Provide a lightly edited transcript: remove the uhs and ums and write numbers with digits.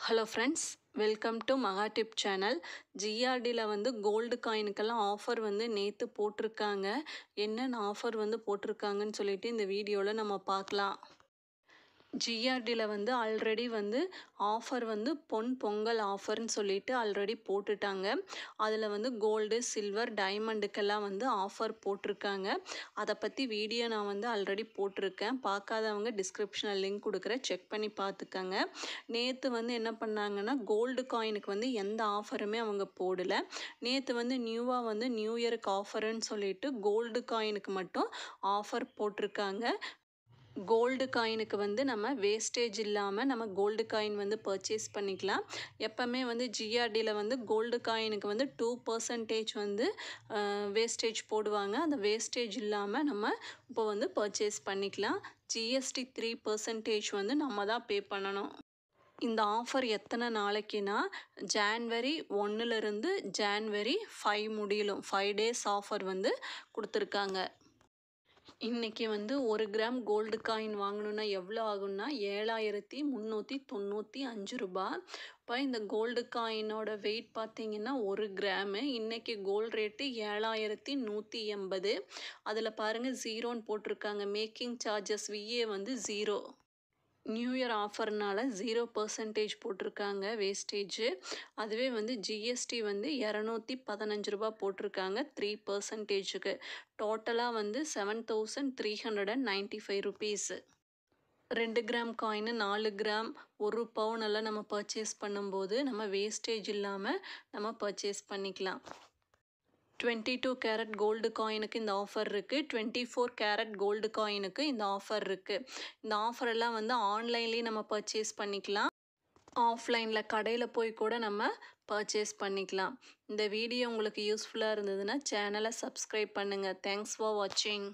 Hello friends, welcome to மகா tip channel. ஜிஆர்டியில் வந்து gold காயினுக்கெல்லாம் offer வந்து நேற்று போட்டிருக்காங்க. என்னென்ன ஆஃபர் வந்து போட்டிருக்காங்கன்னு சொல்லிட்டு இந்த வீடியோவில் நம்ம பார்க்கலாம். ஜிஆர்டியில் வந்து ஆல்ரெடி வந்து ஆஃபர் வந்து பொங்கல் ஆஃபர்னு சொல்லிட்டு ஆல்ரெடி போட்டுட்டாங்க. அதில் வந்து கோல்டு, சில்வர், டைமண்டுக்கெல்லாம் வந்து ஆஃபர் போட்டிருக்காங்க. அதை பற்றி வீடியோ நான் வந்து ஆல்ரெடி போட்டிருக்கேன். பார்க்காதவங்க டிஸ்கிரிப்ஷனில் லிங்க் கொடுக்குறேன், செக் பண்ணி பார்த்துக்கங்க. நேற்று வந்து என்ன பண்ணாங்கன்னா, கோல்டு காயினுக்கு வந்து எந்த ஆஃபருமே அவங்க போடலை. நேற்று வந்து நியூவாக வந்து நியூ இயருக்கு ஆஃபருன்னு சொல்லிட்டு கோல்டு காயினுக்கு மட்டும் ஆஃபர் போட்டிருக்காங்க. கோல்டு காயினுக்கு வந்து நம்ம வேஸ்டேஜ் இல்லாமல் நம்ம கோல்டு காயின் வந்து பர்ச்சேஸ் பண்ணிக்கலாம். எப்போவுமே வந்து ஜிஆர்டியில் வந்து கோல்டு காயினுக்கு வந்து 2% வந்து வேஸ்டேஜ் போடுவாங்க. அந்த வேஸ்டேஜ் இல்லாமல் நம்ம இப்போ வந்து பர்ச்சேஸ் பண்ணிக்கலாம். ஜிஎஸ்டி 3% வந்து நம்ம தான் பே பண்ணணும். இந்த ஆஃபர் எத்தனை நாளைக்குன்னா, ஜான்வரி 1லேருந்து ஜான்வரி 5 முடியலும் 5 டேஸ் ஆஃபர் வந்து கொடுத்துருக்காங்க. இன்றைக்கி வந்து 1 கிராம் கோல்டு காயின் வாங்கணுன்னா எவ்வளோ ஆகும்னா 7395 ரூபா. இப்போ இந்த கோல்டு காயினோட வெயிட் பார்த்திங்கன்னா 1 கிராமு. இன்றைக்கி கோல்டு ரேட்டு 7180. அதில் பாருங்கள் 0ன்னு போட்டிருக்காங்க. மேக்கிங் சார்ஜஸ் விஏ வந்து 0. நியூ இயர் ஆஃபர்னால் 0% போட்டிருக்காங்க வேஸ்டேஜு. அதுவே வந்து ஜிஎஸ்டி வந்து 215 ரூபா போட்டிருக்காங்க 3%க்கு. டோட்டலாக வந்து 7395 ருபீஸு. 2 கிராம் காயின், 4 கிராம், 1 பவுன் எல்லாம் நம்ம பர்ச்சேஸ் பண்ணும்போது நம்ம வேஸ்டேஜ் இல்லாமல் நம்ம பர்ச்சேஸ் பண்ணிக்கலாம். 22 கேரட் கோல்டு காயினுக்கு இந்த ஆஃபர் இருக்குது. 24 கேரட் கோல்டு காயினுக்கு இந்த ஆஃபர் இருக்குது. இந்த ஆஃபரெல்லாம் வந்து ஆன்லைன்லேயே நம்ம பர்ச்சேஸ் பண்ணிக்கலாம். ஆஃப்லைனில் கடையில் போய் கூட நம்ம பர்ச்சேஸ் பண்ணிக்கலாம். இந்த வீடியோ உங்களுக்கு யூஸ்ஃபுல்லாக இருந்ததுன்னா சேனலை சப்ஸ்கிரைப் பண்ணுங்கள். தேங்க்ஸ் ஃபார் வாட்சிங்.